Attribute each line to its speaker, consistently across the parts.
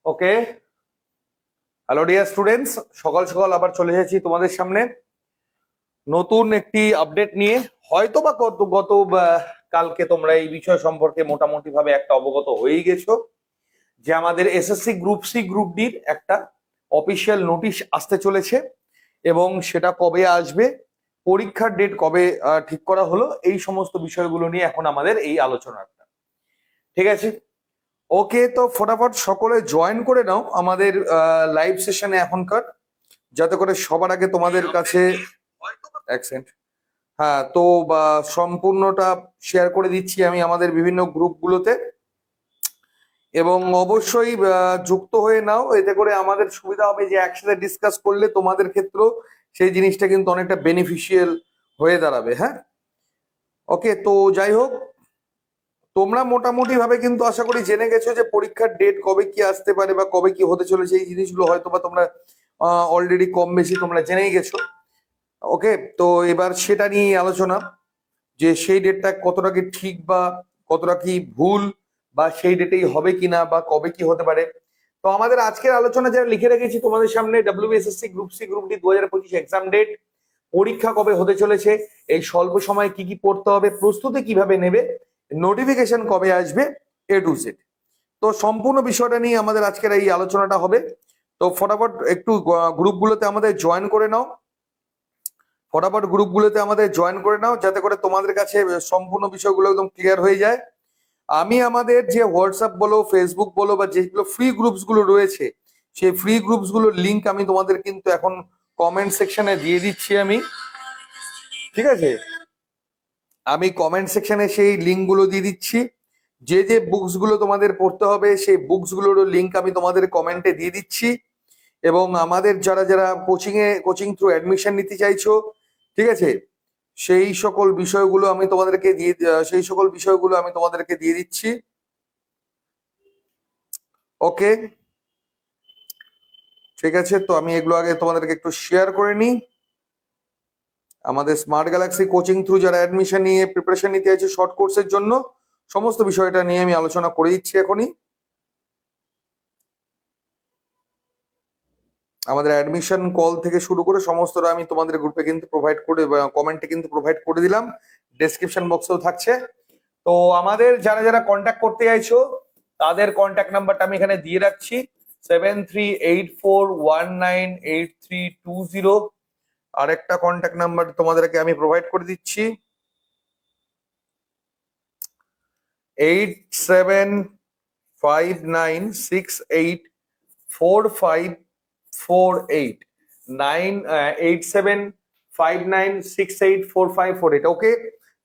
Speaker 1: ওকে, hello dear students, সকাল সকাল আবার চলে এসেছি তোমাদের সামনে নতুন একটি আপডেট নিয়ে। হয়তো বা গত কালকে তোমরা এই বিষয় সম্পর্কে মোটামুটি ভাবে একটা অবগত হয়েই গেছো যে আমাদের এসএসসি গ্রুপ সি গ্রুপ ডির একটা অফিসিয়াল নোটিশ আসতে চলেছে এবং সেটা কবে আসবে, পরীক্ষার ডেট কবে ঠিক করা হলো, এই সমস্ত বিষয়গুলো নিয়ে এখন আমাদের এই আলোচনাটা। ঠিক আছে, ওকে, তো ফটাফট সকলে জয়েন করে নাও আমাদের লাইভ সেশনে এখনকার, যাতে করে সবার আগে তোমাদের কাছে অ্যাকসেন্ট। হ্যাঁ, তো সম্পূর্ণটা শেয়ার করে দিচ্ছি আমি আমাদের বিভিন্ন গ্রুপগুলোতে, এবং অবশ্যই যুক্ত হয়ে নাও, এতে করে আমাদের সুবিধা হবে যে একসাথে ডিসকাস করলে তোমাদের ক্ষেত্রেও সেই জিনিসটা কিন্তু অনেকটা বেনিফিশিয়াল হয়ে দাঁড়াবে। হ্যাঁ, ওকে, তো যাই হোক, তোমরা মোটামুটি ভাবে কিন্তু আশা করি জেনে গেছো যে পরীক্ষার ডেট কবে কি আসতে পারে বা কবে কি হতে চলেছে, এই জিনিসগুলো হয়তো বা তোমরা অলরেডি কম বেশি তোমরা জেনেই গেছো। ওকে, তো এবার সেটা নিয়ে আলোচনা, যে সেই ডেটটা কতটা কি ঠিক বা কতটা কি ভুল, বা সেই ডেটেই হবে কিনা বা কবে কি হতে পারে। তো আমাদের আজকের আলোচনা যারা লিখে রেখেছি তোমাদের সামনে, WBSSC group C group D 2025 exam date, পরীক্ষা কবে হতে চলেছে, এই স্বল্প সময়ে কি কি পড়তে হবে, প্রস্তুতি কিভাবে নেবে, নোটিফিকেশন কবে আসবে, এ টু জেড। তো সম্পূর্ণ বিষয়টা নিয়ে আমাদের আজকের এই আলোচনাটা হবে। তো ফটাফট একটু গ্রুপগুলোতে আমাদের জয়েন করে নাও, ফটাফট গ্রুপগুলোতে আমাদের জয়েন করে নাও, যাতে করে তোমাদের কাছে সম্পূর্ণ বিষয়গুলো একদম ক্লিয়ার হয়ে যায়। আমি আমাদের যে হোয়াটসঅ্যাপ বলো, ফেসবুক বলো, বা যেগুলো ফ্রি গ্রুপস গুলো রয়েছে, সেই ফ্রি গ্রুপস গুলোর লিঙ্ক আমি তোমাদের কিন্তু এখন কমেন্ট সেকশনে দিয়ে দিচ্ছি আমি। ঠিক আছে, আমি কমেন্ট সেকশনে সেই লিঙ্ক গুলো দিয়ে দিচ্ছি। যে যে বুকস গুলো তোমাদের পড়তে হবে সেই বুকস গুলোর লিঙ্ক আমি তোমাদের কমেন্টে দিয়ে দিচ্ছি। এবং আমাদের যারা যারা কোচিং থ্রু অ্যাডমিশন নিতে চাইছো, ঠিক আছে, সেই সকল বিষয়গুলো আমি তোমাদেরকে দিয়ে দিচ্ছি। ওকে, ঠিক আছে, তো আমি এগুলো আগে তোমাদেরকে একটু শেয়ার করে নিই। আমাদের স্মার্ট গ্যালাক্সি কোচিং থ্রু যারা অ্যাডমিশন নিয়ে প্রিপারেশন নিতে চাইছে শর্ট কোর্সের জন্য, সমস্ত বিষয়টা নিয়ে আমি আলোচনা করে দিচ্ছি এখনই। আমাদের অ্যাডমিশন কল থেকে শুরু করে সমস্তটা আমি তোমাদের গ্রুপে কিন্তু প্রোভাইড করে, কমেন্টে কিন্তু প্রোভাইড করে দিলাম, ডেসক্রিপশন বক্সেও থাকছে। তো আমাদের যারা যারা কন্ট্যাক্ট করতে চাইছো তাদের কন্ট্যাক্ট নাম্বারটা আমি এখানে দিয়ে রাখছি, 7384198320। আরেকটা কন্ট্যাক্ট নাম্বার তোমাদেরকে আমি প্রোভাইড করে দিচ্ছি, 8759684548, 8759684548। ওকে,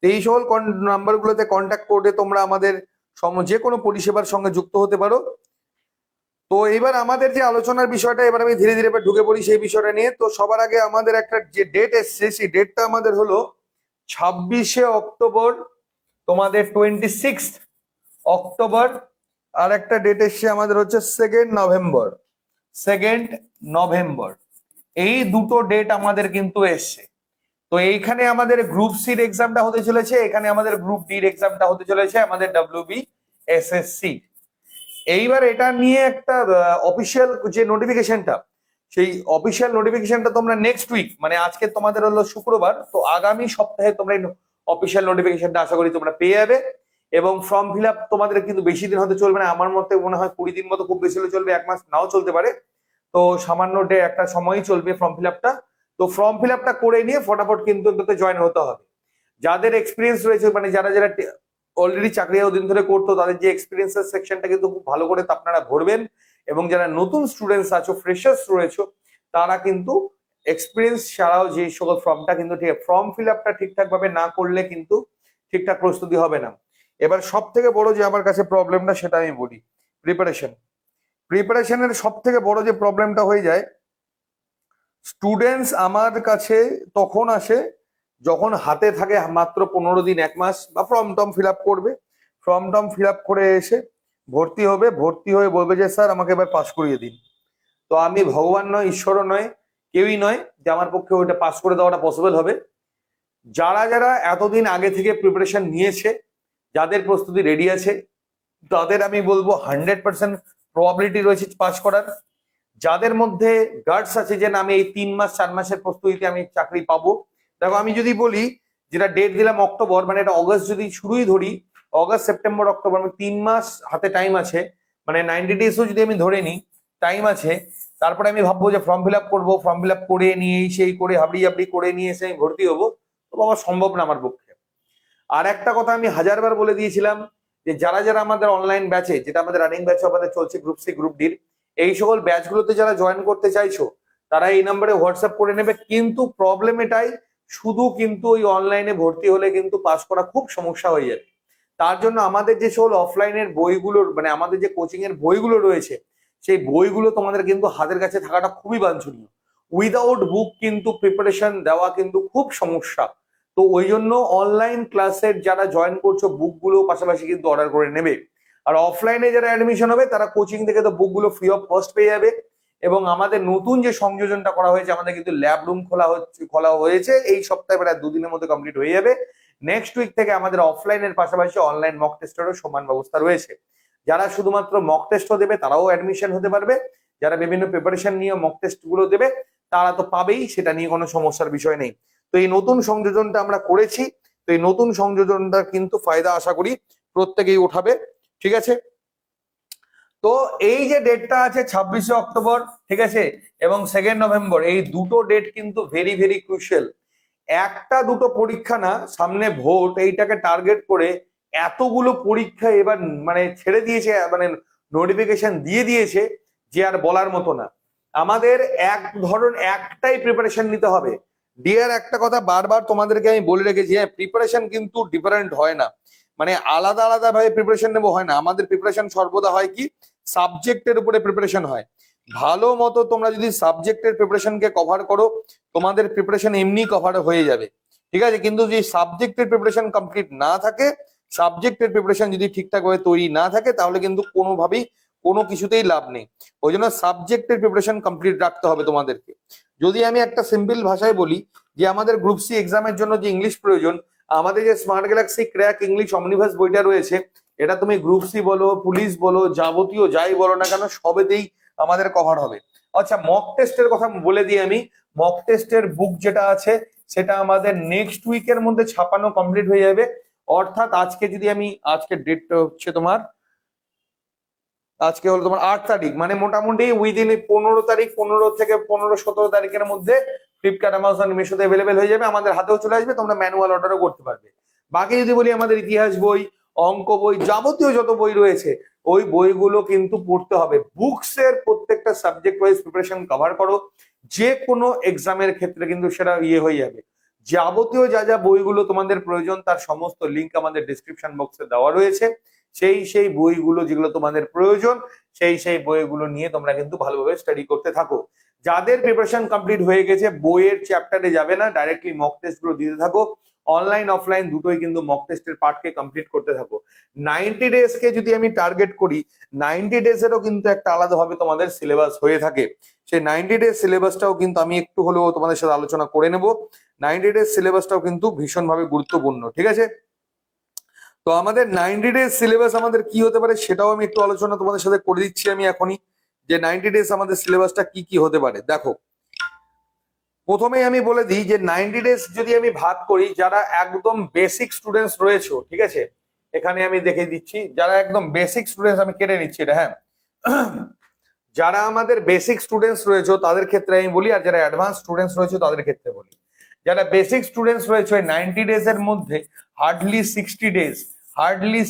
Speaker 1: এই সকল নাম্বারগুলোতে কন্ট্যাক্ট করে তোমরা আমাদের যে কোনো পরিষেবার সঙ্গে যুক্ত হতে পারো। তো এবার আমাদের যে আলোচনার বিষয়টা, এবার আমি ধীরে ধীরে ঢুকে পড়ি সেই বিষয়টা নিয়ে। তো সবার আগে আমাদের একটা যে ডেট এসছে, সেই ডেটটা আমাদের হলো 26শে অক্টোবর, তোমাদের 26 অক্টোবর। আর একটা ডেট এসছে আমাদের হচ্ছে 2 নভেম্বর। এই দুটো ডেট আমাদের কিন্তু এসছে। তো এইখানে আমাদের গ্রুপ সির এক্সামটা হতে চলেছে, এখানে আমাদের গ্রুপ ডির এক্সামটা হতে চলেছে আমাদের ডব্লিউবিএসএসসি। এইবার এটা নিয়ে একটা অফিসিয়াল যে নোটিফিকেশনটা, সেই অফিসিয়াল নোটিফিকেশনটা তোমরা নেক্সট উইক, মানে আজকে তোমাদের হলো শুক্রবার, তো আগামী সপ্তাহে তোমরা অফিসিয়াল নোটিফিকেশনটা আশা করি তোমরা পেয়ে যাবে। এবং ফর্ম ফিল আপ তোমাদের কিন্তু বেশি দিন হতে চলবে না, আমার মতে মনে হয় 20 দিন মতো খুব বেশি হলে চলবে, 1 মাস নাও চলতে পারে। তো সামান্য একটা সময়ই চলবে ফর্ম ফিল আপটা। তো ফর্ম ফিল আপটা করে নিয়ে ফটাফট কিন্তু এটাতে জয়েন হতে হবে। যাদের এক্সপিরিয়েন্স রয়েছে, মানে যারা যারা অলরেডি চাকরি দিন ধরে করতো, তাদের যে এক্সপিরিয়েন্সের সেকশনটা কিন্তু খুব ভালো করে আপনারা ভরবেন। এবং যারা নতুন স্টুডেন্টস আছো, ফ্রেশার্স রয়েছে, তারা কিন্তু এক্সপিরিয়েন্স ছাড়াও যে সকল ফর্মটা কিন্তু ঠিক ফর্ম ফিল আপটা ঠিকঠাক ভাবে না করলে কিন্তু ঠিকঠাক প্রস্তুতি হবে না। এবার সব থেকে বড় যে আমার কাছে প্রবলেমটা, সেটা আমি বলি, প্রিপারেশনের সব থেকে বড় যে প্রবলেমটা হয়ে যায়, স্টুডেন্টস আমার কাছে তখন আসে যখন হাতে থাকে মাত্র 15 দিন, 1 মাস, বা ফর্ম টর্ম ফিল আপ করবে, ফর্ম টর্ম ফিল আপ করে এসে ভর্তি হবে, ভর্তি হয়ে বলবে যে স্যার আমাকে এবার পাস করিয়ে দিন। তো আমি ভগবান নয়, ঈশ্বরও নয়, কেউই নয় যে আমার পক্ষে ওইটা পাস করে দেওয়াটা পসিবল হবে। যারা যারা এতদিন আগে থেকে প্রিপারেশন নিয়েছে, যাদের প্রস্তুতি রেডি আছে, তাদের আমি বলবো 100% প্রবাবিলিটি রয়েছে পাস করার। যাদের মধ্যে গার্ডস আছে যে না আমি এই 3 মাস 4 মাসের প্রস্তুতিতে আমি চাকরি পাবো, দেখো আমি যদি বলি যেটা ডেট দিলাম অক্টোবর, মানে এটা অগস্ট যদি শুরুই ধরি, অগস্ট সেপ্টেম্বর অক্টোবর, মানে 3 মাস হাতে টাইম আছে, মানে 90 ডেজও যদি আমি ধরে নিই টাইম আছে। তারপরে আমি ভাববো যে ফর্ম ফিল আপ করবো, ফর্ম ফিল আপ করে নিয়ে সেই করে হাবড়ি হাবড়ি করে নিয়ে এসে আমি ভর্তি হবো, তো বাবা সম্ভব না আমার পক্ষে। আর একটা কথা আমি হাজারবার বলে দিয়েছিলাম যে যারা যারা আমাদের অনলাইন ব্যাচে, যেটা আমাদের রানিং ব্যাচে আমাদের চলছে গ্রুপ সি গ্রুপ ডির, এই সকল ব্যাচগুলোতে যারা জয়েন করতে চাইছো তারা এই নাম্বারে হোয়াটসঅ্যাপ করে নেবে। কিন্তু প্রবলেম এটাই, শুধু কিন্তু ওই অনলাইনে ভর্তি হলে কিন্তু পাস করা খুব সমস্যা হয়ে যাবে। তার জন্য আমাদের যে সকল অফলাইনের বইগুলোর, মানে আমাদের যে কোচিং এর বইগুলো রয়েছে, সেই বইগুলো তোমাদের কিন্তু হাতের কাছে থাকাটা খুবই বাঞ্ছনীয়। উইদাউট বুক কিন্তু প্রিপারেশন দেওয়া কিন্তু খুব সমস্যা। তো ওই জন্য অনলাইন ক্লাসের যারা জয়েন করছো বুকগুলো পাশাপাশি কিন্তু অর্ডার করে নেবে। আর অফলাইনে যারা অ্যাডমিশন হবে তারা কোচিং থেকে তো বুকগুলো ফ্রি অফ কস্ট পেয়ে যাবে। এবং আমাদের নতুন যে সংযোজনটা করা হয়েছে, আমাদের কিন্তু ল্যাব রুম খোলা হয়েছে এই সপ্তাহে, প্রায় 2 দিনের মধ্যে কমপ্লিট হয়ে যাবে। নেক্সট উইক থেকে আমাদের অফলাইনের পাশাপাশি অনলাইন মক টেস্টেরও সমান ব্যবস্থা রয়েছে। যারা শুধুমাত্র মক টেস্টও দেবে তারাও অ্যাডমিশন হতে পারবে, যারা বিভিন্ন প্রিপারেশন নিয়ে মক টেস্ট গুলো দেবে তারা তো পাবেই, সেটা নিয়ে কোনো সমস্যার বিষয় নেই। তো এই নতুন সংযোজনটা আমরা করেছি, তো এই নতুন সংযোজনটা কিন্তু ফায়দা আশা করি প্রত্যেকেই উঠাবে, ঠিক আছে। তো এই যে ডেটটা আছে 26শে অক্টোবর, ঠিক আছে, এবং 2nd নভেম্বর, এই দুটো ডেট কিন্তু ভেরি ভেরি ক্রুশিয়াল। একটা দুটো পরীক্ষা না, সামনে ভোট, এইটাকে টার্গেট করে এতগুলো পরীক্ষা এবার মানে ছেড়ে দিয়েছে, মানে নোটিফিকেশন দিয়ে দিয়েছে যে আর বলার মতো না। আমাদের একটাই প্রিপারেশন নিতে হবে। ডিয়ার একটা কথা বারবার তোমাদেরকে আমি বলে রেখেছি, হ্যাঁ প্রিপারেশন কিন্তু ডিফারেন্ট হয় না, মানে আলাদা আলাদা ভাবে প্রিপারেশন নেবো হয় না। আমাদের প্রিপারেশন সর্বদা হয় কি, সাবজেক্টের উপরে প্রিপারেশন হয়। ভালো মতো তোমরা যদি সাবজেক্টের প্রিপারেশনকে কভার করো, তোমাদের প্রিপারেশন এমনি কভার হয়ে যাবে, ঠিক আছে। কিন্তু যদি সাবজেক্টের প্রিপারেশন কমপ্লিট না থাকে, সাবজেক্টের প্রিপারেশন যদি ঠিকঠাক ভাবে তৈরি না থাকে, তাহলে কিন্তু কোনোভাবেই কোনো কিছুতেই লাভ নেই। ওই জন্য সাবজেক্টের প্রিপারেশন কমপ্লিট রাখতে হবে তোমাদেরকে। যদি আমি একটা সিম্পল ভাষায় বলি যে আমাদের গ্রুপ সি এক্সামের জন্য যে ইংলিশ প্রয়োজন, আমাদের যে smart Galaxy crack English omniverse বইটা রয়েছে, এটা তুমি গ্রুপ সি বলো, পুলিশ বলো, যাবতীয় যাই বলো না কেন সবেতেই আমাদের কভার হবে। আচ্ছা, মক টেস্টের কথা বলে দিই আমি। মক টেস্টের বুক যেটা আছে সেটা আমাদের নেক্সট উইকের মধ্যে ছাপানো কমপ্লিট হয়ে যাবে। অর্থাৎ আজকে যদি আমি, আজকে ডেটটা হচ্ছে তোমার, আজকে হলো তোমার 8 তারিখ, মানে মোটামুটি উইদিন 15 তারিখ, 15 থেকে 15-17 তারিখের মধ্যে ফ্লিপকার্ট, অ্যামাজন, মিশোতে অ্যাভেলেবেল হয়ে যাবে, আমাদের হাতেও চলে আসবে, তোমরা ম্যানুয়াল অর্ডারও করতে পারবে। বাকি যদি বলি আমাদের ইতিহাস বই, অঙ্ক বই, যাবতীয় যত বই রয়েছে ওই বইগুলো কিন্তু পড়তে হবে। বুকস এর প্রত্যেকটা সাবজেক্ট ওয়াইজ প্রিপারেশন কভার করো, যে কোনো এক্সামের ক্ষেত্রে কিন্তু সেটা হয়ে যাবে। যাবতীয় যা যা বইগুলো তোমাদের প্রয়োজন তার সমস্ত লিঙ্ক আমাদের ডিসক্রিপশন বক্সে দেওয়া রয়েছে। সেই বইগুলো যেগুলো তোমাদের প্রয়োজন, সেই বইগুলো নিয়ে তোমরা কিন্তু ভালোভাবে স্টাডি করতে থাকো। যাদের প্রিপারেশন কমপ্লিট হয়ে গেছে, বইয়ের চ্যাপ্টারে যাবে না, ডাইরেক্টলি মক টেস্ট গুলো দিতে থাকো। অনলাইন অফলাইন দুটোই কিন্তু মক টেস্টের পার্টকে কমপ্লিট করতে থাকো। 90 ডেজ কে যদি আমি টার্গেট করি, 90 ডেজেরও কিন্তু একটা আলাদাভাবে তোমাদের সিলেবাস হয়ে থাকে। সেই 90 ডেজ সিলেবাসটাও কিন্তু আমি একটু হলেও তোমাদের সাথে আলোচনা করে নেব। 90 ডেজ সিলেবাসটাও কিন্তু ভীষণভাবে গুরুত্বপূর্ণ, ঠিক আছে। তো আমাদের 90 ডেজ সিলেবাস আমাদের কি হতে পারে সেটাও আমি একটু আলোচনা তোমাদের সাথে করে দিচ্ছি আমি এখনই, যে 90 ডেজ আমাদের সিলেবাসটা কি কি হতে পারে। দেখো, প্রথমেই আমি বলে দিই যে 90 ডেজ যদি আমি ভাগ করি, যারা একদম বেসিক স্টুডেন্টস রয়েছে, ঠিক আছে, এখানে আমি দেখে দিচ্ছি যারা একদম বেসিক স্টুডেন্টস, আমি কেটে নিচ্ছি এটা, হ্যাঁ, যারা আমাদের বেসিক স্টুডেন্টস রয়েছে তাদের ক্ষেত্রে আমি বলি, আর যারা অ্যাডভান্স স্টুডেন্টস রয়েছে তাদের ক্ষেত্রে বলি। যারা বেসিক স্টুডেন্টস রয়েছে 90 ডেজ এর মধ্যে হার্ডলি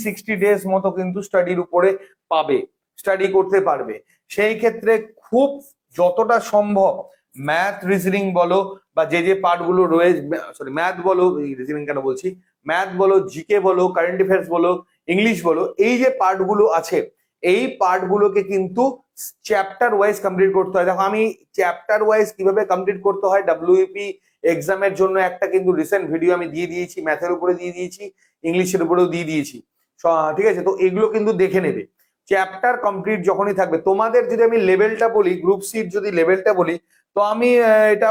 Speaker 1: 60 ডেজ মতো কিন্তু স্টাডির উপরে পাবে, স্টাডি করতে পারবে। সেই ক্ষেত্রে খুব যতটা সম্ভব ম্যাথ, রিজনিং বলো, বা যে পার্ট গুলো রয়েছে, সরি ম্যাথ বলো, রিজনিং কেন বলছি, ম্যাথ বলো, জিকে বলো, কারেন্ট অ্যাফেয়ার্স বলো, ইংলিশ বলো, এই যে পার্ট গুলো আছে এই পার্ট গুলোকে কিন্তু চ্যাপ্টার ওয়াইজ কমপ্লিট করতে হয়। দেখো আমি চ্যাপ্টার ওয়াইজ কিভাবে কমপ্লিট করতে হয় ডাব্লিউপি এক্সামের জন্য একটা কিন্তু রিসেন্ট ভিডিও আমি দিয়ে দিয়েছি, ম্যাথের উপরে দিয়ে দিয়েছি, ইংলিশের উপরেও দিয়ে দিয়েছি, ঠিক আছে। তো এগুলো কিন্তু দেখে নেবে। চ্যাপ্টার কমপ্লিট যখনই থাকবে, তোমাদের যদি আমি লেভেলটা বলি, গ্রুপ সির যদি লেভেলটা বলি, তো আমি এটা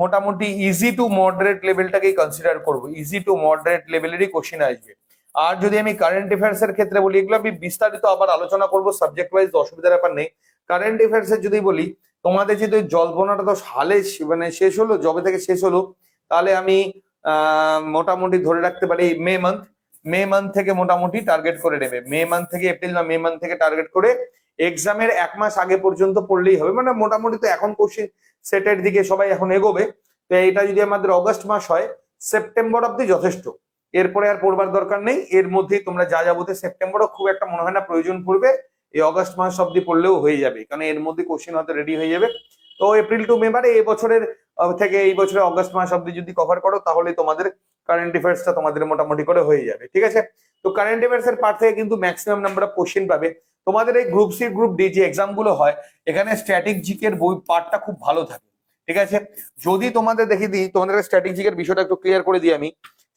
Speaker 1: মোটামুটি ইজি টু মডারেট লেভেলটাকেই কনসিডার করবো। ইজি টু মডারেট লেভেলেরই কোশ্চেন আসবে। আর যদি আমি কারেন্ট অ্যাফেয়ার্স এর ক্ষেত্রে বলি, এগুলো আমি বিস্তারিত আবার আলোচনা করব সাবজেক্ট ওয়াইজ, অসুবিধার ব্যাপার নেই। কারেন্ট অ্যাফেয়ার্স এর যদি বলি, তোমাদের যদি জল্পনাটা তো সালে মানে শেষ হলো, জবে থেকে শেষ হলো, তাহলে আমি মোটামুটি ধরে রাখতে পারি মে মান্থ থেকে মোটামুটি টার্গেট করে নেবে, মে মান্থ থেকে এপ্রিল না মে মান্থ থেকে টার্গেট করে এক্সামের 1 মাস আগে পর্যন্ত পড়লেই হবে। মানে মোটামুটি তো এখন কোশ্চেন সেটের দিকে সবাই এখন এগোবে। তো এটা যদি আমাদের অগস্ট মাস হয়, সেপ্টেম্বর অব্দি যথেষ্ট, এরপরে আর পড়বার দরকার নেই। এর মধ্যেই তোমরা যা যাবতে, সেপ্টেম্বরও খুব একটা মনে হয় না প্রয়োজন পড়বে, এই অগস্ট মাস অব্দি পড়লেও হয়ে যাবে, কারণ এর মধ্যে কোশ্চেন হয়তো রেডি হয়ে যাবে। তো এপ্রিল টু মে মানে এই বছরের থেকে এই বছরের অগস্ট মাস অব্দি যদি কভার করো, তাহলে তোমাদের কারেন্ট অ্যাফেয়ার্সটা তোমাদের মোটামুটি করে হয়ে যাবে, ঠিক আছে। তো কারেন্ট অ্যাফেয়ার্স এর পার্ট থেকে কিন্তু ম্যাক্সিমাম নাম্বার অফ কোশ্চেন পাবে। তোমাদের এই গ্রুপ সি গ্রুপ ডি যে এক্সাম গুলো হয়, এখানে স্ট্র্যাটেজিকের বই পার্টটা খুব ভালো থাকে, ঠিক আছে। যদি তোমাদের দেখিয়ে দিই, তোমাদের স্ট্র্যাটেজিকের বিষয়টা একটু ক্লিয়ার করে দিই আমি।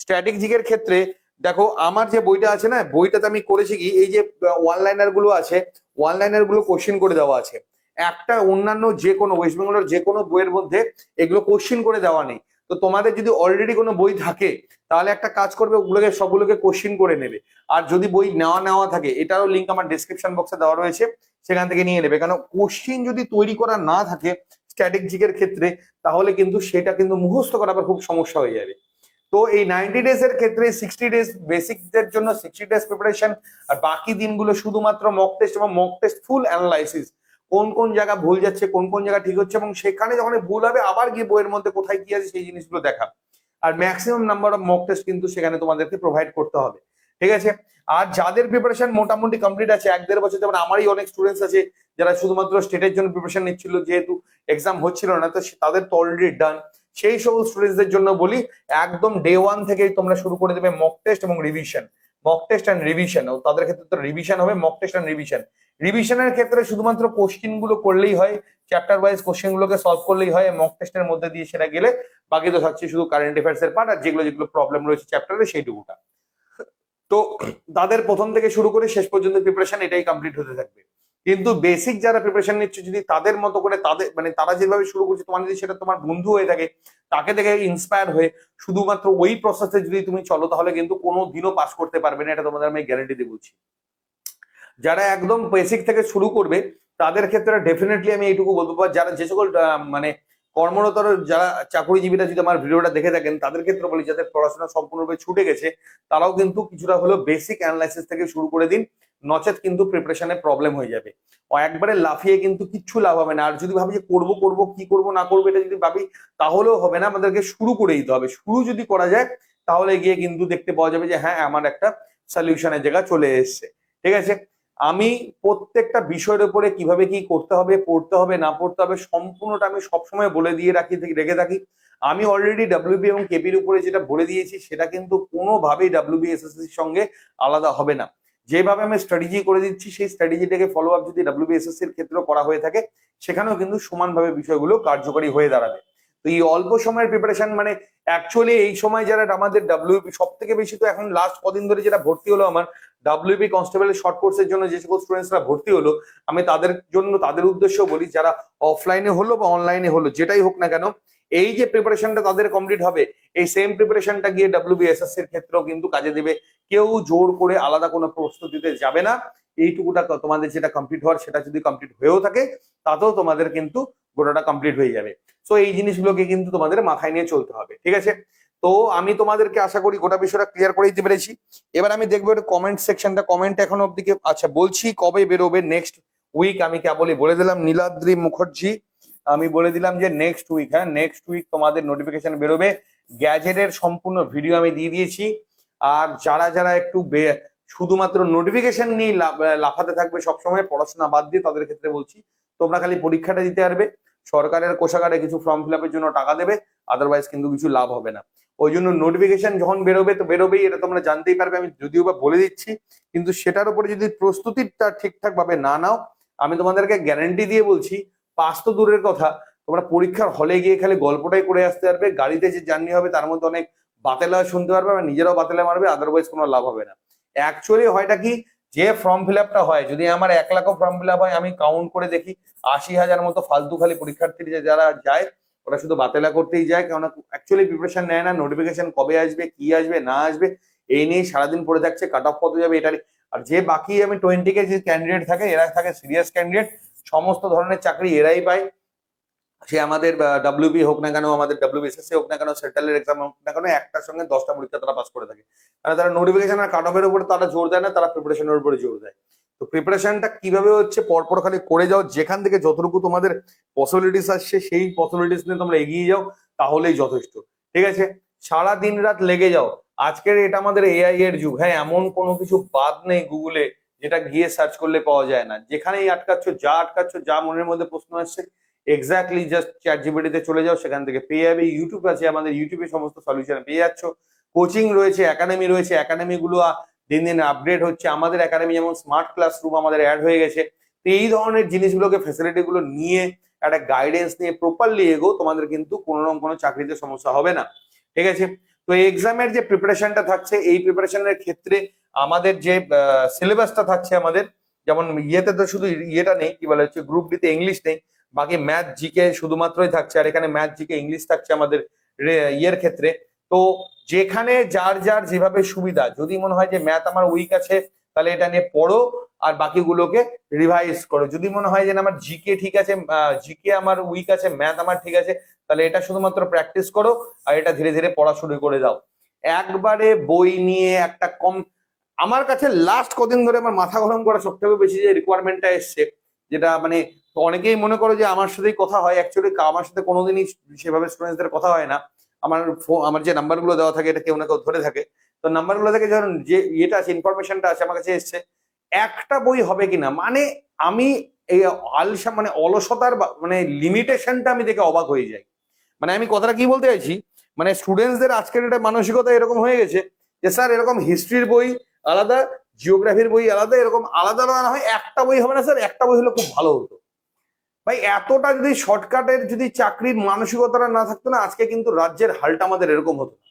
Speaker 1: স্ট্র্যাটেজিকের ক্ষেত্রে দেখো, আমার যে বইটা আছে না, বইটাতে আমি করেছি কি, এই যে ওয়ান লাইনার গুলো আছে, ওয়ান লাইনার গুলো কোশ্চেন করে দেওয়া আছে। একটা অন্যান্য যে কোনো ওয়েস্ট বেঙ্গলের যে কোনো বইয়ের মধ্যে এগুলো কোশ্চেন করে দেওয়া নেই। তো তোমাদের যদি অলরেডি কোনো বই থাকে, তাহলে একটা কাজ করবে, ওগুলোকে সবগুলোকে কোশ্চেন করে নেবে। আর যদি বই নেওয়া থাকে, এটারও লিঙ্ক আমার ডেসক্রিপশন বক্সে দেওয়া রয়েছে, সেখান থেকে নিয়ে নেবে। কারণ কোশ্চেন যদি তৈরি করা না থাকে স্ট্র্যাটেজিকের ক্ষেত্রে, তাহলে কিন্তু সেটা কিন্তু মুখস্থ করা আবার খুব সমস্যা হয়ে যাবে। তো এই 90 ডেজ এর ক্ষেত্রে 60 ডেজ বেসিকদের জন্য 60 ডেজ প্রিপারেশন, আর বাকি দিনগুলো শুধুমাত্র মক টেস্ট এবং মক টেস্ট ফুল অ্যানালাইসিস, কোন কোন জায়গা ভুল যাচ্ছে, কোন কোন জায়গা ঠিক হচ্ছে, এবং সেখানে যখন ভুল হবে আবার গিয়ে বইয়ের মধ্যে কোথায় কি আছে সেই জিনিসগুলো দেখা। আর maximum number of mock test কিন্তু সেখানে তোমাদেরকে প্রোভাইড করতে হবে, ঠিক আছে। আর যাদের প্রিপারেশন মোটামুটি কমপ্লিট আছে 1-1.5 বছর, যেমন আমারই অনেক স্টুডেন্টস আছে যারা শুধুমাত্র স্টেটের জন্য প্রিপারেশন নিচ্ছিল, যেহেতু এক্সাম হচ্ছিল না, তো তাদের তো অলরেডি ডান। সেই সব স্টুডেন্টসদের জন্য বলি, একদম ডে 1 থেকেই তোমরা শুরু করে দেবে মক টেস্ট এবং revision, mock test and revision. তাদের ক্ষেত্রে তো রিভিশন হবে, মক টেস্ট অ্যান্ড রিভিশন। রিভিশনের ক্ষেত্রে শুধুমাত্র কোশ্চেন গুলো করলেই হয়, চ্যাপ্টার ওয়াইজ কোশ্চেন গুলোকে সলভ করলেই হয়, মক টেস্টের মধ্যে দিয়ে সেটা গেলে বাকি তো থাকছে শুধু কারেন্ট অ্যাফেয়ার্স এর পার্ট, আর যেগুলো যেগুলো প্রবলেম রয়েছে চ্যাপ্টারে সেইটুকুটা। তো তাদের প্রথম থেকে শুরু করে শেষ পর্যন্ত প্রিপারেশন এটাই কমপ্লিট হতে থাকবে। কিন্তু বেসিক যারা প্রিপারেশন নিচ্ছে, যদি তাদের মতো করে তাদের মানে তারা যেভাবে শুরু করছে, তোমার যদি সেটা তোমার বন্ধু হয়ে থাকে, তাকে দেখে ইন্সপায়ার হয়ে শুধুমাত্র ওই প্রসেসে যদি তুমি চলো, তাহলে কিন্তু কোনো দিনও পাস করতে পারবে না, এটা তোমাদের আমি গ্যারান্টি দিয়ে বলছি। যারা একদম বেসিক থেকে শুরু করবে, তাদের ক্ষেত্রে ডেফিনেটলি আমি এইটুকু বলবো, যারা যে সকল মানে কর্মরত যারা চাকরিজীবীরা যদি আমার ভিডিওটা দেখে থাকেন, তাদের ক্ষেত্রে বলি, যাদের পড়াশোনা সম্পূর্ণরূপে ছুটে গেছে, তারাও কিন্তু কিছুটা হলেও বেসিক অ্যানালাইসিস থেকে শুরু করে দিন, নচেত কিন্তু প্রিপারেশনে প্রবলেম হয়ে যাবে। ও একবারে লাফিয়ে কিন্তু কিচ্ছু লাভ হবে না। আর যদি ভাবি যে করবো কি করবো না করবো, এটা যদি ভাবি, তাহলেও হবে না। আমাদেরকে শুরু করে দিতে হবে। শুরু যদি করা যায়, তাহলে গিয়ে কিন্তু দেখতে পাওয়া যাবে যে হ্যাঁ, আমার একটা সলিউশনের জায়গা চলে এসছে, ঠিক আছে। আমি প্রত্যেকটা বিষয়ের উপরে কিভাবে কি করতে হবে, পড়তে হবে না পড়তে হবে, সম্পূর্ণটা আমি সবসময় বলে দিয়ে রেখে থাকি। আমি অলরেডি ডাব্লিউবি এবং কেপির উপরে যেটা বলে দিয়েছি, সেটা কিন্তু কোনোভাবেই ডাব্লিউবি এসএসসির সঙ্গে আলাদা হবে না। যেভাবে আমি স্ট্র্যাটেজি করে দিচ্ছি, সেই স্ট্র্যাটেজিটাকে ফলো আপ যদি ডাব্লিউবি এসএসসির ক্ষেত্রেও করা হয়ে থাকে, সেখানেও কিন্তু সমানভাবে বিষয়গুলো কার্যকরী হয়ে দাঁড়াবে। তো এই অল্প সময়ের প্রিপারেশন, মানে অ্যাকচুয়ালি এই সময় যারা আমাদের ডাব্লিউবি সব থেকে বেশি, তো এখন লাস্ট কদিন ধরে যেটা ভর্তি হলো আমার ডাব্লিউবি কনস্টেবলের শর্ট কোর্সের জন্য যে সকল স্টুডেন্টসরা ভর্তি হলো, আমি তাদের জন্য, তাদের উদ্দেশ্য বলি, যারা অফলাইনে হলো বা অনলাইনে হলো, যেটাই হোক না কেন, এই যে প্রিপারেশনটা তাদের কমপ্লিট হবে, এই সেম প্রিপারেশনটা গিয়ে ডাব্লিউবি এসএসসি এর ক্ষেত্রেও কিন্তু কাজে দেবে। কেউ জোর করে আলাদা কোনো প্রস্তুতিতে যাবে না। এইটুকুটা তোমাদের যেটা কমপ্লিট হওয়ার, সেটা যদি কমপ্লিট হয়েও থাকে, তাতেও তোমাদের কিন্তু গোটাটা কমপ্লিট হয়ে যাবে। সো এই জিনিসগুলোকে কিন্তু তোমাদের মাথায় নিয়ে চলতে হবে, ঠিক আছে। তো আমি তোমাদেরকে আশা করি গোটা বিষয়টা ক্লিয়ার করে দিতে পেরেছি। এবার আমি দেখবো কমেন্ট সেকশনটা, কমেন্ট এখন অব্দি আচ্ছা বলছি কবে বেরোবে নেক্সট উইক, আমি কেবলই বলে দিলাম, নীলাদ্রি মুখার্জি, আমি বলে দিলাম যে নেক্সট উইক, হ্যাঁ নেক্সট উইক তোমাদের নোটিফিকেশন বেরোবে। গ্যাজেটের সম্পূর্ণ ভিডিও আমি দিয়ে দিয়েছি। আর যারা যারা একটু শুধুমাত্র নোটিফিকেশন নিয়ে লাফাতে থাকবে সবসময়, পড়াশোনা বাদ দিয়ে, তাদের ক্ষেত্রে বলছি, তোমরা খালি পরীক্ষাটা দিতে পারবে, সরকারের কোষাগারে কিছু ফর্ম ফিল আপের জন্য টাকা দেবে, আদারওয়াইজ কিন্তু কিছু লাভ হবে না। ওই জন্য নোটিফিকেশন যখন বেরোবে, তো বেরোবেই, এটা তোমরা জানতেই পারবে, আমি যদিও বা বলে দিচ্ছি। কিন্তু সেটার উপরে যদি প্রস্তুতিটা ঠিকঠাক ভাবে না নাও, আমি তোমাদেরকে গ্যারান্টি দিয়ে বলছি, পাস তো দূরের কথা, তোমরা পরীক্ষার হলে গিয়ে খালি গল্পটাই করে আসতে পারবে, গাড়িতে যে জার্নি হবে তার মধ্যে অনেক বাতেলা শুনতে পারবে, আর নিজেরাও বাতেলা মারবে, আদারওয়াইজ কোনো লাভ হবে না। অ্যাকচুয়ালি হয়টা কি, যে ফর্ম ফিল আপটা হয়, যদি আমার 1 লাখও ফর্ম ফিল আপ হয়, আমি কাউন্ট করে দেখি 80,000 মতো ফালতু খালি পরীক্ষার্থী যারা যায়, ওরা শুধু বাতেলা করতেই যায়, কারণ অ্যাকচুয়ালি প্রিপারেশন নেয় না, নোটিফিকেশন কবে আসবে, কি আসবে না আসবে, এই নিয়ে সারাদিন পড়ে থাকছে, কাট অফ কত যাবে এটা। আর যে বাকি আমি 20 কে যে ক্যান্ডিডেট থাকে, এরা থাকে সিরিয়াস ক্যান্ডিডেট, সমস্ত ধরনের চাকরি এরাই পায়। সে আমাদের ডাব্লিউবি হোক না কেন, আমাদের ডাব্লিউবিএসএসসি হোক না কেন, সেন্ট্রালের এক্সাম হোক না কেন, একটার সঙ্গে 10টা পরীক্ষা তারা পাস করে থাকে। কারণ তারা নোটিফিকেশন আর কাট অফের উপরে তারা জোর দেয় না, তারা প্রিপারেশনের উপরে জোর দেয়। তো প্রিপারেশনটা কিভাবে হচ্ছে, পরপর খালি করে যাও, যেখান থেকে যতটুকু তোমাদের পসিবিলিটিস আসছে সেই পসিবিলিটিস নিয়ে তোমরা এগিয়ে যাও, তাহলেই যথেষ্ট। ঠিক আছে, সারা দিন রাত লেগে যাও। আজকের এটা আমাদের এআই এর যুগ। হ্যাঁ, এমন কোনো কিছু বাদ নেই গুগলে যেটা গিয়ে সার্চ করলে পাওয়া যায় না। যেখানেই আটকাচ্ছ, যা মনের মধ্যে প্রশ্ন আসছে, এক্স্যাক্টলি জাস্ট চ্যাট জিপিটিতে চলে যাও, সেখান থেকে পেয়ে যাবে। ইউটিউব আছে, আমাদের ইউটিউবে সমস্ত সলিউশন পেয়ে যাচ্ছ। কোচিং রয়েছে, একাডেমি রয়েছে, একাডেমি গুলো দিন দিন আপডেট হচ্ছে। আমাদের একাডেমি যেমন স্মার্ট ক্লাসরুম আমাদের অ্যাড হয়ে গেছে। তো এই ধরনের জিনিসগুলোকে, ফ্যাসিলিটি গুলো নিয়ে একটা গাইডেন্স নিয়ে প্রপারলি এগো, তোমাদের কিন্তু কোনো রকম কোনো চাকরিতে সমস্যা হবে না। ঠিক আছে, তো এক্সামের যে প্রিপারেশনটা থাকছে, এই প্রিপারেশনের ক্ষেত্রে আমাদের যে সিলেবাসটা থাকছে, আমাদের যেমন ইয়েতে তো শুধু ইয়েটা নেই, কি বলে হচ্ছে গ্রুপ ডি তে ইংলিশ নেই, বাকি ম্যাথ জিকে শুধুমাত্রই থাকছে। আর এখানে ম্যাথ জিকে ইংলিশ থাকছে আমাদের ইয়ের ক্ষেত্রে। তো যেখানে যার যার যেভাবে সুবিধা, যদি মনে হয় যে ম্যাথ আমার উইক আছে, তাহলে এটা নিয়ে পড়ো আর বাকিগুলোকে রিভাইজ করো। যদি মনে হয় যে আমার জিকে ঠিক আছে, জিকে আমার উইক আছে, ম্যাথ আমার ঠিক আছে, তাহলে এটা শুধুমাত্র প্র্যাকটিস করো আর এটা ধীরে ধীরে পড়া শুরু করে দাও। একবারে বই নিয়ে একটা কম, আমার কাছে লাস্ট কদিন ধরে আমার মাথা গরম করা সব থেকে বেশি যে রিকোয়ারমেন্টটা এসছে, যেটা মানে অনেকেই মনে করো যে আমার সাথেই কথা হয়, অ্যাকচুয়ালি আমার সাথে কোনোদিনই সেভাবে স্টুডেন্টসদের কথা হয় না। আমার যে নাম্বারগুলো দেওয়া থাকে, এটা কেউ না কেউ ধরে থাকে। তো নাম্বারগুলো থেকে যখন যে ইয়েটা আছে, ইনফরমেশনটা আছে আমার কাছে এসছে, একটা বই হবে কিনা, মানে আমি এই মানে অলসতার মানে লিমিটেশনটা আমি দেখে অবাক হয়ে যাই। মানে আমি কথাটা কি বলতে চাইছি, মানে স্টুডেন্টসদের আজকের এটা মানসিকতা এরকম হয়ে গেছে যে স্যার এরকম হিস্ট্রির বই আলাদা, জিওগ্রাফির বই আলাদা, এরকম আলাদা আলাদা হয়, একটা বই হবে না স্যার, একটা বই হলে খুব ভালো হতো। ভাই এতটা যদি শর্টকাটের যদি চাকরির মানসিকতাটা না থাকতো না, আজকে কিন্তু রাজ্যের হালটা আমাদের এরকম হতো না।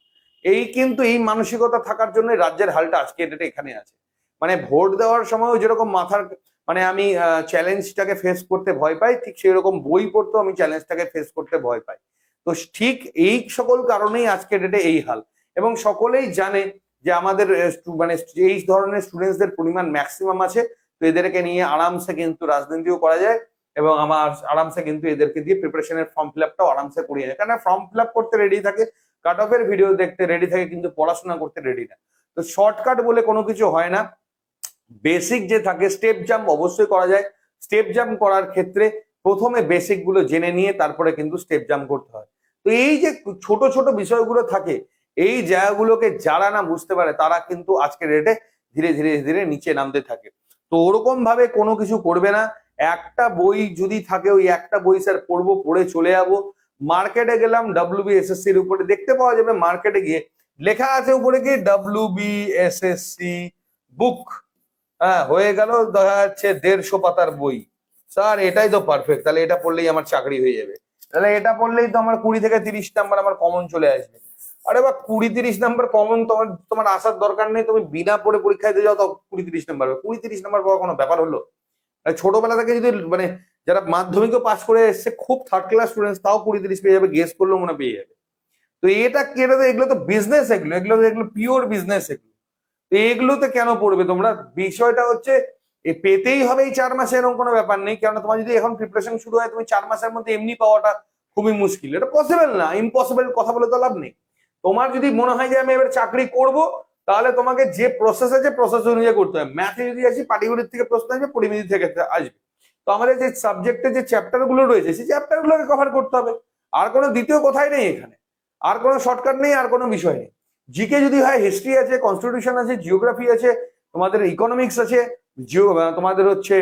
Speaker 1: এই মানসিকতা থাকার জন্য রাজ্যের হালটা আজকে এটা এখানে আছে। মানে ভোট দেওয়ার সময়ও যেরকম মাথার মানে আমি চ্যালেঞ্জটাকে ফেস করতে ভয় পাই, ঠিক সেই রকম বই পড়তেও আমি চ্যালেঞ্জটাকে ফেস করতে ভয় পাই। তো ঠিক এই সকল কারণেই আজকে ডেটে এই হাল। এবং সকলেই জানে যে আমাদের মানে এই ধরনের স্টুডেন্টসদের পরিমাণ ম্যাক্সিমাম আছে। তো এদেরকে নিয়ে আরামসে কিন্তু রাজনীতিও করা যায়, এবং আমার আরামসে কিন্তু এদেরকে দিয়ে প্রিপারেশনের ফর্ম ফিল আপটাও আরামসে করিয়ে যায়। কারণ ফর্ম ফিল আপ করতে রেডি থাকে, কাট অফের ভিডিও দেখতে রেডি থাকে, কিন্তু পড়াশোনা করতে রেডি না। তো শর্টকাট বলে কোনো কিছু হয় না। বেসিক যে থাকে, স্টেপ জাম্প অবশ্যই করা যায়। স্টেপ জাম্প করার ক্ষেত্রে প্রথমে বেসিক গুলো জেনে নিয়ে তারপরে কিন্তু স্টেপ জাম্প করতে হয়। তো এই যে ছোট ছোট বিষয়গুলো থাকে, এই জায়গাগুলোকে যারা না বুঝতে পারে, তারা কিন্তু আজকের ডেটে ধীরে ধীরে ধীরে নিচে নামতে থাকে। তো ওরকম ভাবে কোনো কিছু করবে না। একটা বই যদি থাকে, ওই একটা বই স্যার পড়বো, পড়ে চলে যাবো। মার্কেটে গেলাম, WBSSC এর উপরে দেখতে পাওয়া যাবে, মার্কেটে গিয়ে লেখা আছে উপরে কি WBSSC বুক, হ্যাঁ হয়ে গেল, দেখা যাচ্ছে 150 পাতার বই। স্যার এটাই তো পারফেক্ট, তাহলে এটা পড়লেই আমার চাকরি হয়ে যাবে, তাহলে এটা পড়লেই তো আমার 20 থেকে 30 নাম্বার আমার কমন চলে আসবে। আরে বা 20-30 নাম্বার কমন তোমার তোমার আসার দরকার নেই, তুমি বিনা পড়ে পরীক্ষায় দিয়ে যাও, তো 20-30 নাম্বার হবে। 20-30 নাম্বার পাওয়া কোনো ব্যাপার হলো? ছোটবেলা থেকে যদি মানে যারা মাধ্যমিকও পাস করে এসছে, খুব থার্ড ক্লাস স্টুডেন্ট, তাও 20-30 পেয়ে যাবে, গেস করলেও মনে পেয়ে যাবে। তো এটা কেটে, এগুলো তো বিজনেস, এগুলো এগুলো এগুলো পিওর বিজনেস। এগুলো তো এগুলোতে কেন পড়বে তোমরা? বিষয়টা হচ্ছে পেতেই হবে এই 4 মাসে, এরকম কোনো ব্যাপার নেই। কারণ তোমার যদি এখন প্রিপারেশন শুরু হয়, তুমি 4 মাসের মধ্যে এমনি পাওয়াটা খুবই মুশকিল। এটা পসিবল না, ইম্পসিবল কথা বলে তো লাভ নেই। তোমার যদি মনে হয় যে আমি এবার চাকরি করব, তাহলে তোমাকে যে প্রসেস আছে প্রসেস অনুযায়ী করতে হবে। ম্যাথে যদি আসি, পাটিগণিত থেকে প্রশ্ন আসবে, পরিমিতি থেকে আসবে। তো আমাদের যে সাবজেক্টে যে চ্যাপ্টার গুলো রয়েছে, সেই চ্যাপ্টার গুলোকে কভার করতে হবে। আর কোনো দ্বিতীয় কথাই নেই এখানে, আর কোনো শর্টকাট নেই, আর কোনো বিষয় নেই। জিকে যদি হয়, হিস্ট্রি আছে, কনস্টিটিউশন আছে, জিওগ্রাফি আছে, তোমাদের ইকোনমিক্স আছে, তোমাদের হচ্ছে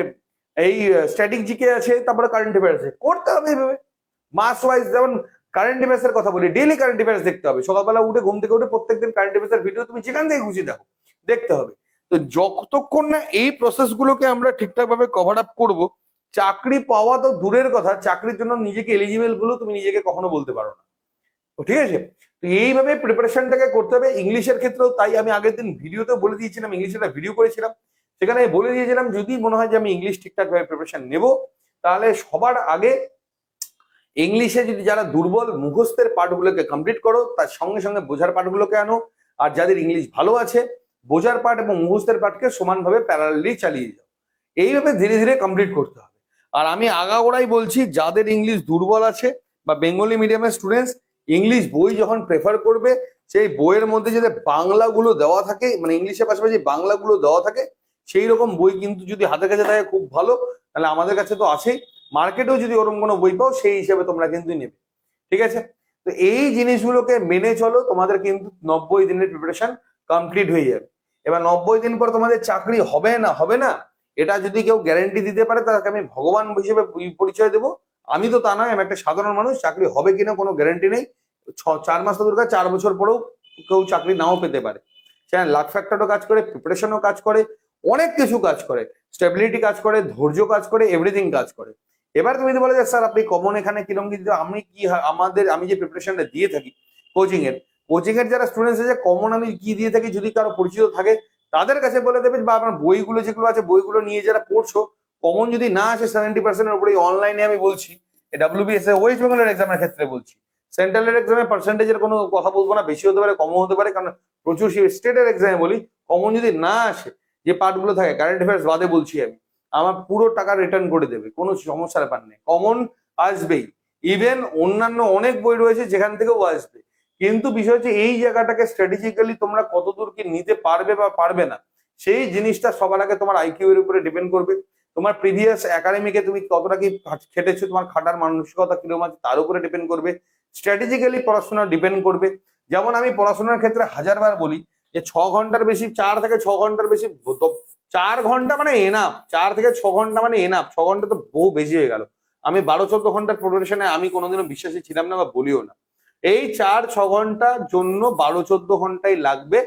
Speaker 1: এই স্ট্যাটিক জিকে আছে, তারপরে কারেন্ট অ্যাফেয়ার্স আছে, করতে হবে এইভাবে মাস ওয়াইজ। যেমন কারেন্ট অ্যাফেয়ার্স এর কথা বলি, ডেইলি কারেন্ট অ্যাফেয়ার্স দেখতে হবে। সকালবেলা উঠে ঘুম থেকে উঠে প্রত্যেকদিন কারেন্ট অ্যাফেয়ার্স এর ভিডিও তুমি যেখান থেকে খুশি দেখো, দেখতে হবে। তো যতক্ষণ না এই প্রসেস গুলোকে আমরা ঠিকঠাক ভাবে কভার আপ করবো, চাকরি পাওয়া তো দূরের কথা, চাকরির জন্য নিজেকে এলিজিবল বলে তুমি নিজেকে কখনো বলতে পারো না। তো ঠিক আছে, তো এইভাবে প্রিপারেশনটাকে করতে হবে। ইংলিশের ক্ষেত্রেও তাই। আমি আগের দিন ভিডিওতে বলে দিয়েছিলাম, ইংলিশে একটা ভিডিও করেছিলাম, সেখানে বলে দিয়েছিলাম যদি মনে হয় যে আমি ইংলিশ ঠিকঠাক ভাবে প্রিপারেশন নেব, তাহলে সবার আগে ইংলিশে যদি যারা দুর্বল, মুখস্থের পার্টগুলোকে কমপ্লিট করো, তার সঙ্গে সঙ্গে বোঝার পার্টগুলোকে আনো। আর যাদের ইংলিশ ভালো আছে, বোঝার পার্ট এবং মুখস্থের পার্টকে সমানভাবে প্যারালালি চালিয়ে যাও। এইভাবে ধীরে ধীরে কমপ্লিট করতে হবে। আর আমি আগাগোড়াই বলছি, যাদের ইংলিশ দুর্বল আছে বা বেঙ্গলি মিডিয়ামের স্টুডেন্টস, ইংলিশ বই যখন প্রেফার করবে, সেই বইয়ের মধ্যে যদি বাংলাগুলো দেওয়া থাকে, মানে ইংলিশের পাশাপাশি বাংলাগুলো দেওয়া থাকে, সেই রকম বই কিন্তু যদি হাতের কাছে থাকে খুব ভালো। তাহলে আমাদের কাছে তো আছেই, মার্কেটেও যদি ওরকম কোনো বই পাও সেই হিসেবে তোমরা কিন্তু নেবে। ঠিক আছে, তো এই জিনিসগুলোকে মেনে চলো, তোমাদের কিন্তু 90 দিনের প্রিপারেশন কমপ্লিট হয়ে যাবে। এবার 90 দিন পর তোমাদের চাকরি হবে না হবে না, এটা যদি কেউ গ্যারেন্টি দিতে পারে তাকে আমি ভগবান হিসেবে পরিচয় দেবো। আমি তো তা নয়, আমি একটা সাধারণ মানুষ। চাকরি হবে কিনা কোনো গ্যারেন্টি নেই। 4 মাস তো দরকার, 4 বছর পরেও কেউ চাকরি নাও পেতে পারে। সেখানে লাক ফ্যাক্টরও কাজ করে, প্রিপারেশনও কাজ করে, অনেক কিছু কাজ করে, স্টেবিলিটি কাজ করে, ধৈর্য কাজ করে, এভরিথিং কাজ করে। এবার তুমি যদি বলো যে স্যার আপনি কমন এখানে কিরকম, কিন্তু আমি কি আমি যে প্রিপারেশনটা দিয়ে থাকি কোচিং এর যারা স্টুডেন্টস আছে, কমন আমি কি দিয়ে থাকি যদি কারো পরিচিত থাকে তাদের কাছে বলে দেবে, বা আপনার বইগুলো যেগুলো আছে বইগুলো নিয়ে যারা পড়ছো, কমন যদি না আসে 70%-এর উপরে অনলাইনে, আমি বলছি WBS ওয়েস্ট বেঙ্গলের এক্সামের ক্ষেত্রে বলছি, সেন্ট্রালের এক্সামে পার্সেন্টেজের কোনো কথা বলবো না, বেশি হতে পারে কমও হতে পারে, কারণ প্রচুর স্টেটের এক্সামে বলি কমন যদি না আসে, যে পার্টগুলো থাকে কারেন্ট অ্যাফেয়ার্স বাদে বলছি আমি, আমার পুরো টাকা রিটার্ন করে দেবে, কোনো সমস্যার ব্যাপার নেই, কমন আসবেই। ইভেন অন্যান্য অনেক বই রয়েছে যেখান থেকেও আসবে, কিন্তু বিষয় হচ্ছে এই জায়গাটাকে স্ট্র্যাটেজিক্যালি তোমরা কতদূর কি নিতে পারবে বা পারবে না, সেই জিনিসটা সবার আগে তোমার আইকিউ এর উপরে ডিপেন্ড করবে। তোমার প্রিভিয়াস একাডেমিকে তুমি কতটা কি খেটেছো, তোমার খাটার মানসিকতা কিরকম আছে তার উপরে ডিপেন্ড করবে। স্ট্র্যাটেজিক্যালি পড়াশোনা ডিপেন্ড করবে। যেমন আমি পড়াশোনার ক্ষেত্রে হাজারবার বলি যে 6 ঘন্টার বেশি, 4 থেকে 6 ঘন্টার বেশি, 4 ঘন্টা মানে এনাফ, 4 থেকে 6 ঘন্টা মানে এনাফ। 6 ঘন্টা তো বহু বেশি হয়ে গেল। আমি 12-14 ঘন্টার প্রিপারেশনে আমি কোনোদিনও বিশ্বাসী ছিলাম না বা বলিও না। এই 4-6 ঘন্টার জন্য 12-14 ঘন্টাই লাগবে।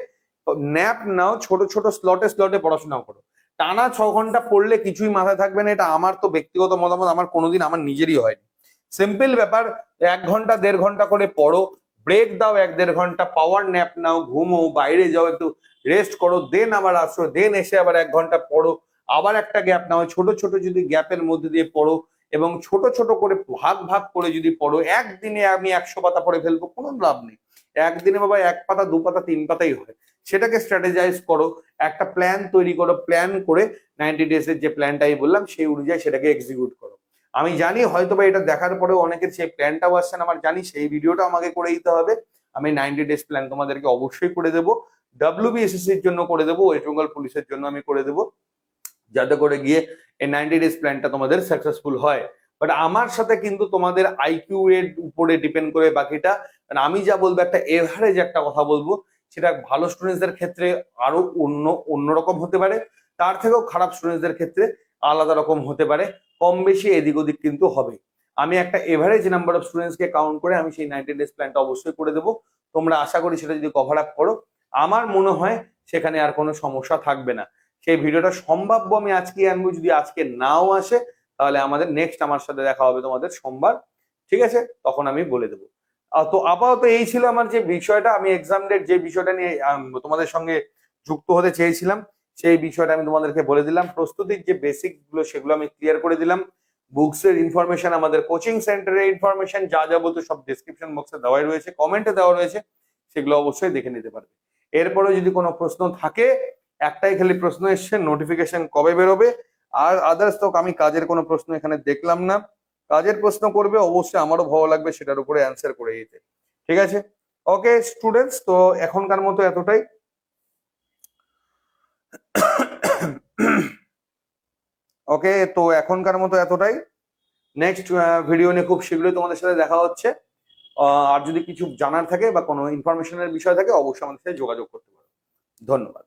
Speaker 1: ন্যাপ নাও, ছোট ছোট স্লটে স্লটে পড়াশোনা করো। টানা 6 ঘন্টা পড়লে কিছুই মাথায় থাকবে না, এটা আমার তো ব্যক্তিগত মতামত, আমার কোনোদিন আমার নিজেরই হয়নি। সিম্পল ব্যাপার, 1 ঘন্টা 1.5 ঘন্টা করে পড়ো, ব্রেক দাও 1-1.5 ঘন্টা, পাওয়ার ন্যাপ নাও, ঘুমো, বাইরে যাও, একটু রেস্ট করো, দেন আবার আসো, দেন এসে আবার 1 ঘন্টা পড়ো, আবার একটা গ্যাপ নাও, ছোট ছোট যদি গ্যাপের মধ্যে দিয়ে পড়ো এবং ছোট ছোট করে ভাগ ভাগ করে যদি পড়ো। একদিনে আমি 100 পাতা পড়ে ফেলবো, কোনো লাভ নেই। একদিনে বাবা 1 পাতা 2 পাতা 3 পাতাই হয়। সেটাকে স্ট্র্যাটেজাইজ করো, একটা প্ল্যান তৈরি করো, প্ল্যান করে 90 ডেজ এর যে প্ল্যানটাই বললাম সেই অনুযায়ী সেটাকে এক্সিকিউট করো। আমি জানি হয়তো বা এটা দেখার পরেও অনেকের সেই প্ল্যানটাও আসছে না, আমার জানি, সেই ভিডিওটা আমাকে করে দিতে হবে। আমি 90 ডেজ প্ল্যান তোমাদেরকে অবশ্যই করে দেবো, WBSSC এর জন্য করে দেবো, ওয়েস্ট বেঙ্গল পুলিশের জন্য আমি করে দেবো, যাতে করে গিয়ে এই 90 ডেজ প্ল্যানটা তোমাদের সাকসেসফুল হয়। বাট আমার সাথে কিন্তু তোমাদের আইকিউ এর উপরে ডিপেন্ড করে বাকিটা। আমি যা বলবো একটা এভারেজ একটা কথা বলবো, সেটা ভালো স্টুডেন্টসদের ক্ষেত্রে আরো অন্যরকম হতে পারে, তার থেকেও খারাপ স্টুডেন্টসদের ক্ষেত্রে আলাদা রকম হতে পারে, কম বেশি এদিক ওদিক কিন্তু হবে। আমি একটা এভারেজ নাম্বার অফ স্টুডেন্টসকে কাউন্ট করে আমি সেই 90 ডেজ প্ল্যানটা অবশ্যই করে দেবো। তোমরা আশা করি সেটা যদি কভার আপ করো, আমার মনে হয় সেখানে আর কোনো সমস্যা থাকবে না। সেই ভিডিওটা সম্ভাব্য আমি আজকে আনবো, যদি আজকে নাও আসে তাহলে আমাদের নেক্সট আমার সাথে দেখা হবে তোমাদের সোমবার, ঠিক আছে, তখন আমি বলে দেবো। তো আপাতত এই ছিল আমার যে বিষয়টা, আমি এক্সাম ডেট যে বিষয়টা নিয়ে তোমাদের সঙ্গে যুক্ত হতে চেয়েছিলাম সেই বিষয়টা আমি তোমাদেরকে বলে দিলাম। প্রস্তুতির যে বেসিক গুলো সেগুলো আমি ক্লিয়ার করে দিলাম। বুকস এর ইনফরমেশন, আমাদের কোচিং সেন্টারের ইনফরমেশন, যা যাবতীয় সব ডেসক্রিপশন বক্সে দেওয়াই রয়েছে, কমেন্টে দেওয়া রয়েছে, সেগুলো অবশ্যই দেখে নিতে পারবে। এরপরে যদি কোনো প্রশ্ন থাকে, একটাই খালি প্রশ্ন এসছে, নোটিফিকেশন কবে বেরোবে, আর আদার্স তো আমি কাজের কোনো প্রশ্ন এখানে দেখলাম না। কাজের প্রশ্ন করবে অবশ্যই, আমারও ভালো লাগবে সেটার উপরে অ্যান্সার করে দিতে। ঠিক আছে, ওকে স্টুডেন্টস, তো এখনকার মতো এতটাই। ওকে, তো এখনকার মতো এতটাই। নেক্সট ভিডিও নিয়ে খুব শীঘ্রই তোমাদের সাথে দেখা হচ্ছে। আর যদি কিছু জানার থাকে বা কোনো ইনফরমেশনের বিষয় থাকে অবশ্যই আমাদের সাথে যোগাযোগ করতে পারো। ধন্যবাদ।